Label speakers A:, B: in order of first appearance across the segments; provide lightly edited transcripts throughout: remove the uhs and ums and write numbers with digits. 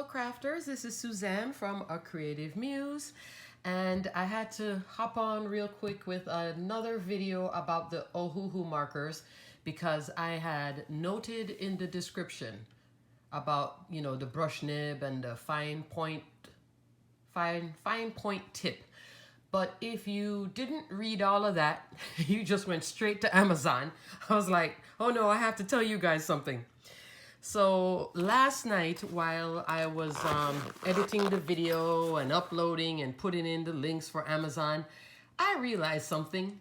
A: crafters, this is Suzanne from A Creative Muse, and I had to hop on real quick with another video about the OHUHU markers because I had noted in the description about, you know, the brush nib and the fine point tip. But if you didn't read all of that, you just went straight to Amazon. I was like, oh no, I have to tell you guys something. So last night, while I was editing the video and uploading and putting in the links for Amazon, I realized something.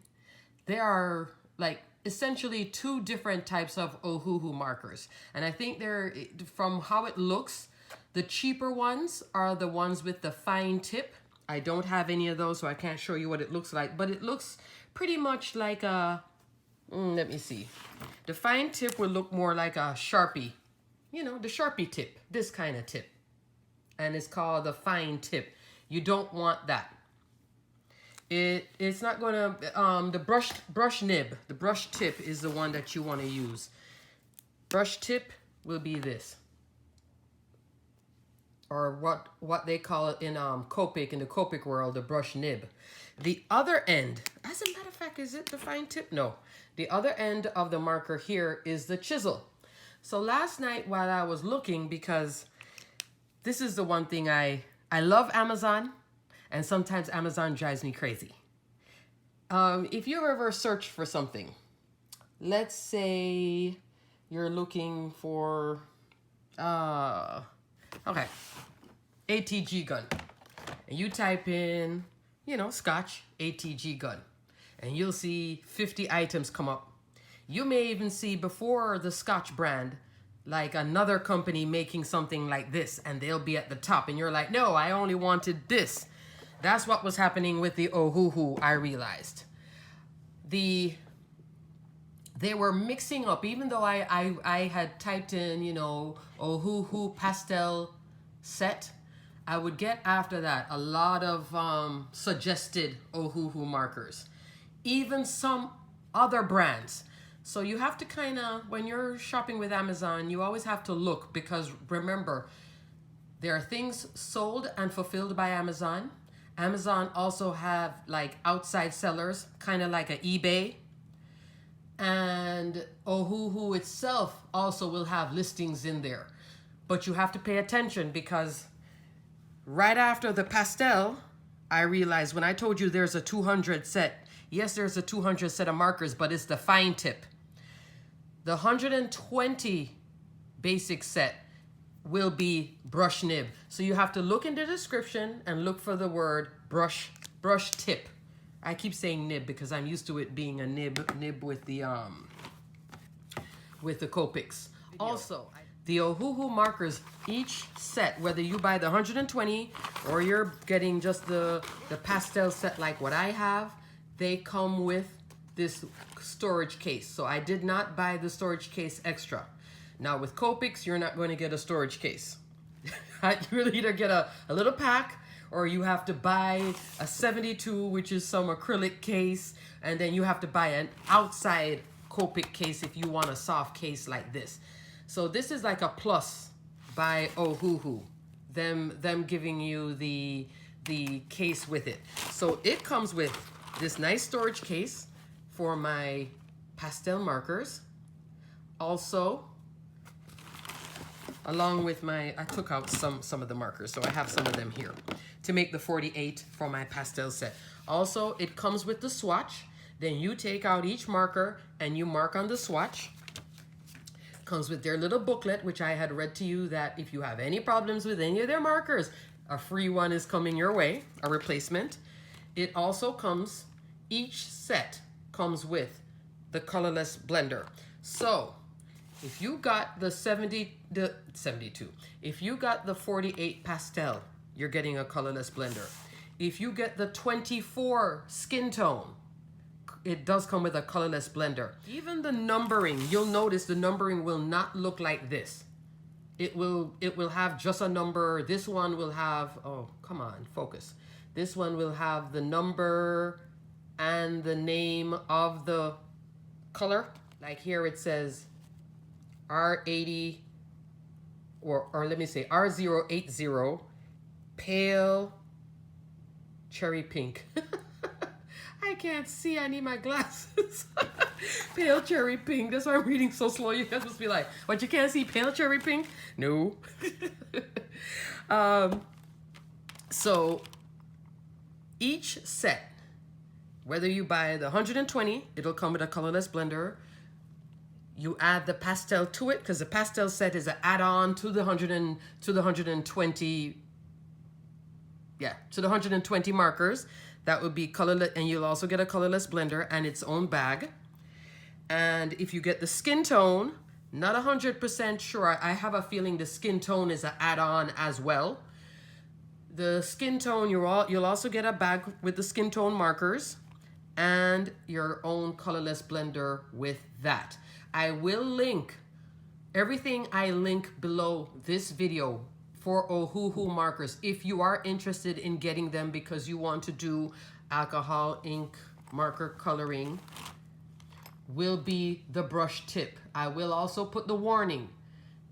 A: There are like essentially two different types of OHUHU markers. And I think they're, from how it looks, the cheaper ones are the ones with the fine tip. I don't have any of those, so I can't show you what it looks like, but it looks pretty much like a, let me see. The fine tip will look more like a Sharpie. You know, the Sharpie tip, this kind of tip. And it's called the fine tip. You don't want that. It's not gonna, the brush nib, the brush tip is the one that you want to use. Brush tip will be this. Or what they call it in Copic, in the Copic world, the brush nib. The other end, as a matter of fact, is it the fine tip? No. The other end of the marker here is the chisel. So last night while I was looking, because this is the one thing I love Amazon, and sometimes Amazon drives me crazy. If you ever search for something, let's say you're looking for, okay, ATG gun, and you type in, you know, Scotch ATG gun, and you'll see 50 items come up. You may even see before the Scotch brand, like another company making something like this, and they'll be at the top, and you're like, no, I only wanted this. That's what was happening with the OHUHU, I realized. They were mixing up, even though I had typed in, you know, OHUHU pastel set, I would get after that a lot of suggested OHUHU markers. Even some other brands. So you have to kind of, when you're shopping with Amazon, you always have to look, because remember, there are things sold and fulfilled by Amazon. Amazon also have like outside sellers, kind of like an eBay. And OHUHU itself also will have listings in there. But you have to pay attention, because right after the pastel, I realized when I told you there's a 200 set, yes, there's a 200 set of markers, but it's the fine tip. The 120 basic set will be brush nib. So you have to look in the description and look for the word brush tip. I keep saying nib because I'm used to it being a nib with the Copics. Also, the OHUHU markers, each set, whether you buy the 120 or you're getting just the pastel set like what I have, they come with this storage case. So I did not buy the storage case extra. Now with Copics, you're not going to get a storage case. You'll either get a little pack, or you have to buy a 72, which is some acrylic case, and then you have to buy an outside Copic case if you want a soft case like this. So this is like a plus by OHUHU, them giving you the case with it. So it comes with this nice storage case for my pastel markers. Also, along with my, I took out some of the markers, so I have some of them here to make the 48 for my pastel set. Also, it comes with the swatch. Then you take out each marker and you mark on the swatch. Comes with their little booklet, which I had read to you that if you have any problems with any of their markers, a free one is coming your way, a replacement. It also comes, each set comes with the colorless blender. So if you got the 72, if you got the 48 pastel, you're getting a colorless blender. If you get the 24 skin tone, it does come with a colorless blender. Even the numbering, you'll notice the numbering will not look like this. It will have just a number. This one will have, oh, come on, focus. This one will have the number and the name of the color. Like here it says R80 or let me say R080 pale cherry pink. I can't see, I need my glasses. Pale cherry pink, that's why I'm reading so slow. You guys must be like, what, you can't see pale cherry pink? No. So each set, whether you buy the 120, it'll come with a colorless blender. You add the pastel to it, because the pastel set is an add-on to the 120, yeah, to the 120 markers. That would be colorless, and you'll also get a colorless blender and its own bag. And if you get the skin tone, not 100% sure, I have a feeling the skin tone is an add-on as well. The skin tone, you'll also get a bag with the skin tone markers and your own colorless blender with that. I will link everything I link below this video for OHUHU markers if you are interested in getting them because you want to do alcohol ink marker coloring. Will be the brush tip. I will also put the warning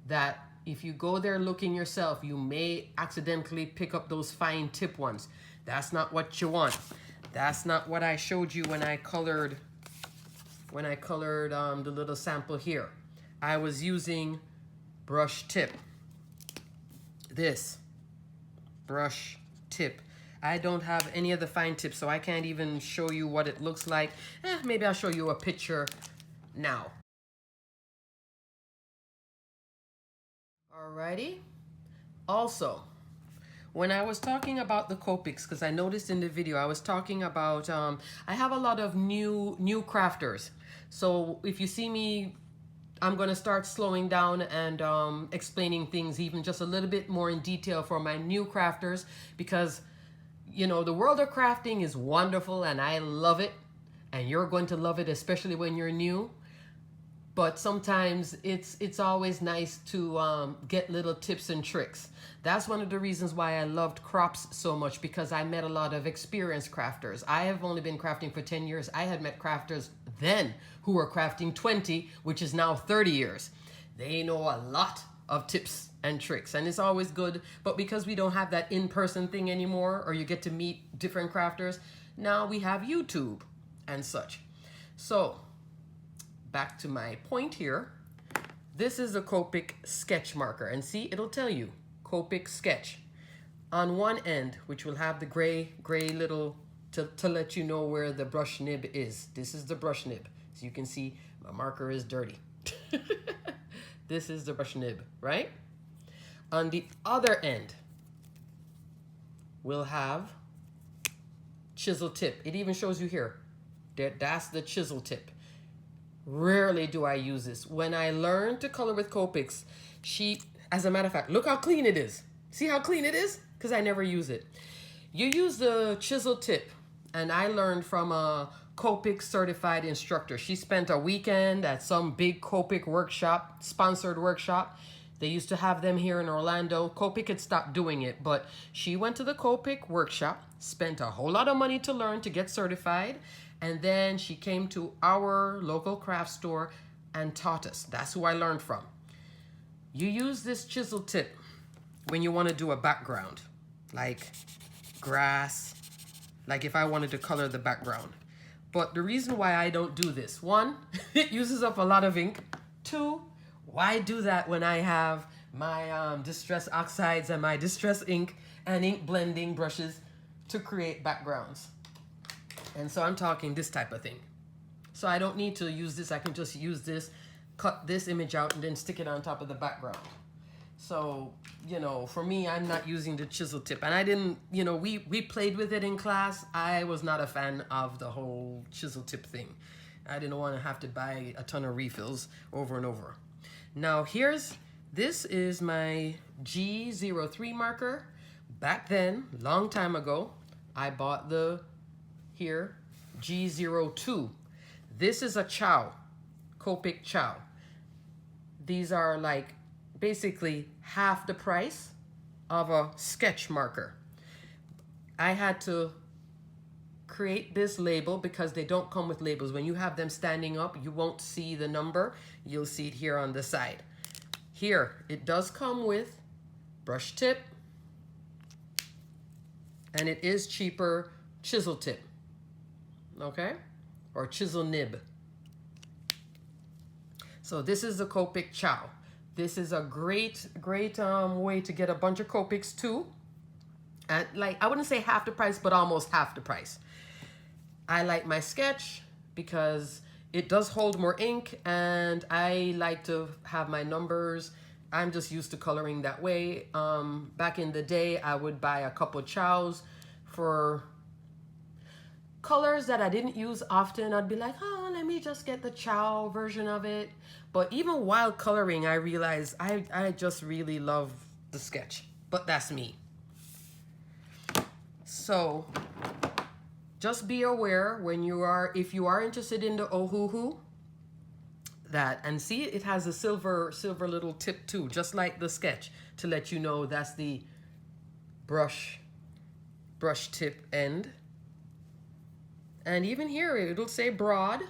A: that if you go there looking yourself, you may accidentally pick up those fine tip ones. That's not what you want. That's not what I showed you when I colored the little sample here. I was using brush tip. This brush tip. I don't have any of the fine tips, so I can't even show you what it looks like. Maybe I'll show you a picture now. Alrighty. Also, when I was talking about the Copics, because I noticed in the video, I was talking about, I have a lot of new crafters. So if you see me, I'm going to start slowing down and explaining things even just a little bit more in detail for my new crafters, because, you know, the world of crafting is wonderful and I love it, and you're going to love it, especially when you're new. But sometimes it's always nice to get little tips and tricks. That's one of the reasons why I loved crops so much, because I met a lot of experienced crafters. I have only been crafting for 10 years. I had met crafters then who were crafting 20, which is now 30 years. They know a lot of tips and tricks, and it's always good. But because we don't have that in-person thing anymore, or you get to meet different crafters, now we have YouTube and such. So back to my point here. This is a Copic sketch marker, and see, it'll tell you Copic sketch on one end, which will have the gray little to let you know where the brush nib is. This is the brush nib. So you can see my marker is dirty. This is the brush nib, right? On the other end, we'll have chisel tip. It even shows you here. That's the chisel tip. Rarely do I use this. When I learned to color with Copics, as a matter of fact, look how clean it is. See how clean it is? Because I never use it. You use the chisel tip, and I learned from a Copic certified instructor. She spent a weekend at some big Copic workshop, sponsored workshop. They used to have them here in Orlando. Copic had stopped doing it, but she went to the Copic workshop, spent a whole lot of money to learn to get certified, and then she came to our local craft store and taught us. That's who I learned from. You use this chisel tip when you want to do a background, like grass, like if I wanted to color the background. But the reason why I don't do this, one, it uses up a lot of ink. Two, why do that when I have my distress oxides and my distress ink and ink blending brushes to create backgrounds? And so I'm talking this type of thing. So I don't need to use this. I can just use this, cut this image out, and then stick it on top of the background. So, you know, for me, I'm not using the chisel tip. And I didn't, you know, we played with it in class. I was not a fan of the whole chisel tip thing. I didn't want to have to buy a ton of refills over and over. Now this is my G03 marker. Back then, long time ago, I bought the G02. This is a Chow, Copic Chow. These are like basically half the price of a sketch marker. I had to create this label because they don't come with labels. When you have them standing up, you won't see the number. You'll see it here on the side. Here, it does come with brush tip, and it is cheaper chisel tip, okay? Or chisel nib. So this is the Copic Chow. This is a great way to get a bunch of Copics too. At like, I wouldn't say half the price, but almost half the price. I like my sketch because it does hold more ink, and I like to have my numbers. I'm just used to coloring that way. Back in the day, I would buy a couple chows for colors that I didn't use often. I'd be like, oh, let me just get the chow version of it. But even while coloring, I realized I just really love the sketch. But that's me. So just be aware when you are, if you are interested in the OHUHU, that, and see, it has a silver little tip too, just like the sketch, to let you know that's the brush tip end. And even here, it'll say broad.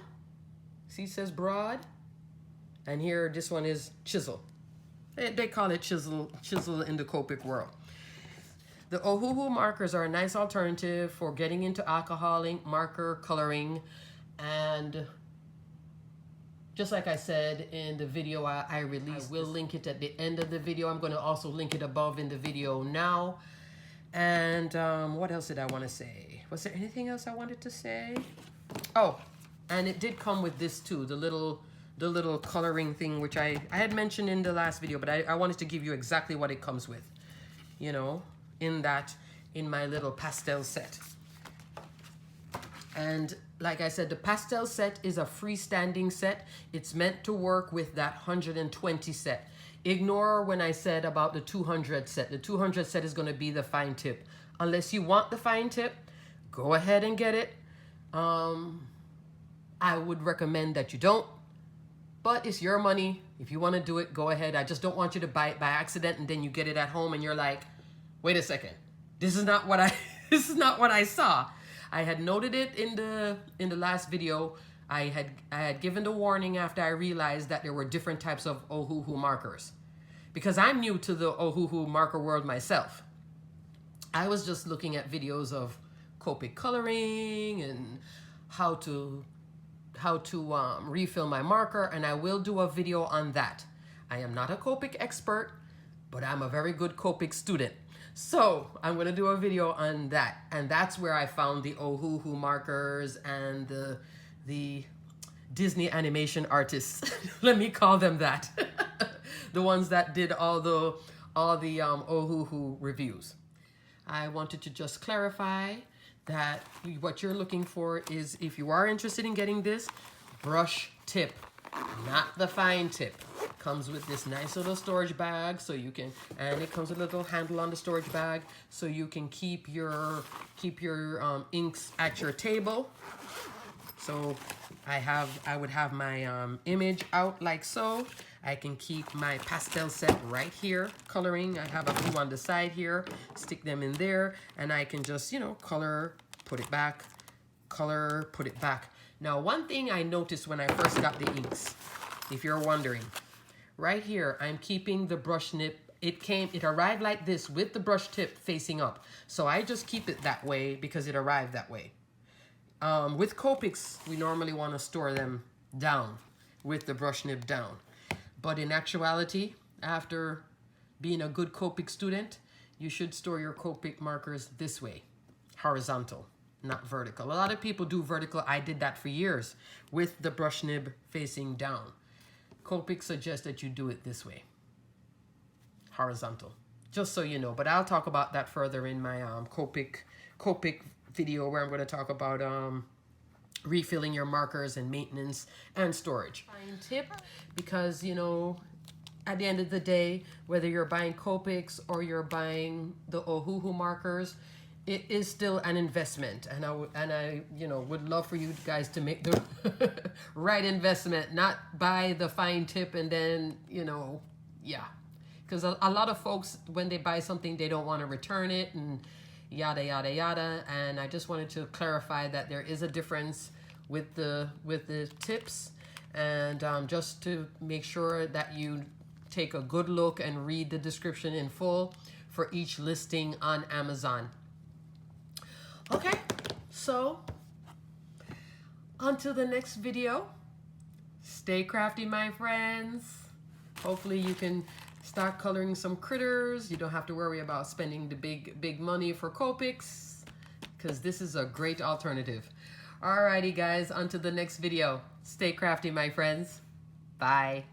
A: See, it says broad. And here, this one is chisel. They call it chisel in the Copic world. The OHUHU markers are a nice alternative for getting into alcohol ink marker coloring. And just like I said in the video I released, I will link it at the end of the video. I'm going to also link it above in the video now. And what else did I want to say? Was there anything else I wanted to say? Oh, and it did come with this too, the little coloring thing, which I had mentioned in the last video, but I wanted to give you exactly what it comes with, you know, in my little pastel set. And like I said, the pastel set is a freestanding set. It's meant to work with that 120 set. Ignore when I said about the 200 set. The 200 set is going to be the fine tip. Unless you want the fine tip, go ahead and get it. I would recommend that you don't, but it's your money. If you want to do it, go ahead. I just don't want you to buy it by accident and then you get it at home and you're like, wait a second, this is not what I saw. I had noted it in the last video. I had given the warning after I realized that there were different types of OHUHU markers, because I'm new to the OHUHU marker world myself. I was just looking at videos of Copic coloring and how to refill my marker, and I will do a video on that. I am not a Copic expert, but I'm a very good Copic student. So I'm going to do a video on that, and that's where I found the OHUHU markers and the Disney animation artists. Let me call them that. The ones that did all the OHUHU reviews. I wanted to just clarify that what you're looking for is, if you are interested in getting this, brush tip, not the fine tip. Comes with this nice little storage bag, so you can, and it comes with a little handle on the storage bag, so you can keep your inks at your table. So I would have my image out like so. I can keep my pastel set right here coloring. I have a few on the side here, stick them in there, and I can just, you know, color, put it back, color, put it back. Now, one thing I noticed when I first got the inks, if you're wondering, right here, I'm keeping the brush nib. It arrived like this with the brush tip facing up. So I just keep it that way because it arrived that way. With Copics, we normally want to store them down with the brush nib down. But in actuality, after being a good Copic student, you should store your Copic markers this way, horizontal, not vertical. A lot of people do vertical. I did that for years with the brush nib facing down. Copic suggests that you do it this way, horizontal, just so you know. But I'll talk about that further in my Copic video, where I'm going to talk about refilling your markers and maintenance and storage. Fine tip, because, you know, at the end of the day, whether you're buying Copics or you're buying the OHUHU markers, it is still an investment, and I you know, would love for you guys to make the right investment, not buy the fine tip and then, you know, yeah, because a lot of folks, when they buy something, they don't want to return it and yada yada yada. And I just wanted to clarify that there is a difference with the tips, and just to make sure that you take a good look and read the description in full for each listing on Amazon. Okay, so until the next video, stay crafty, my friends. Hopefully you can start coloring some critters. You don't have to worry about spending the big money for Copics, because this is a great alternative. Alrighty guys, until the next video. Stay crafty, my friends. Bye.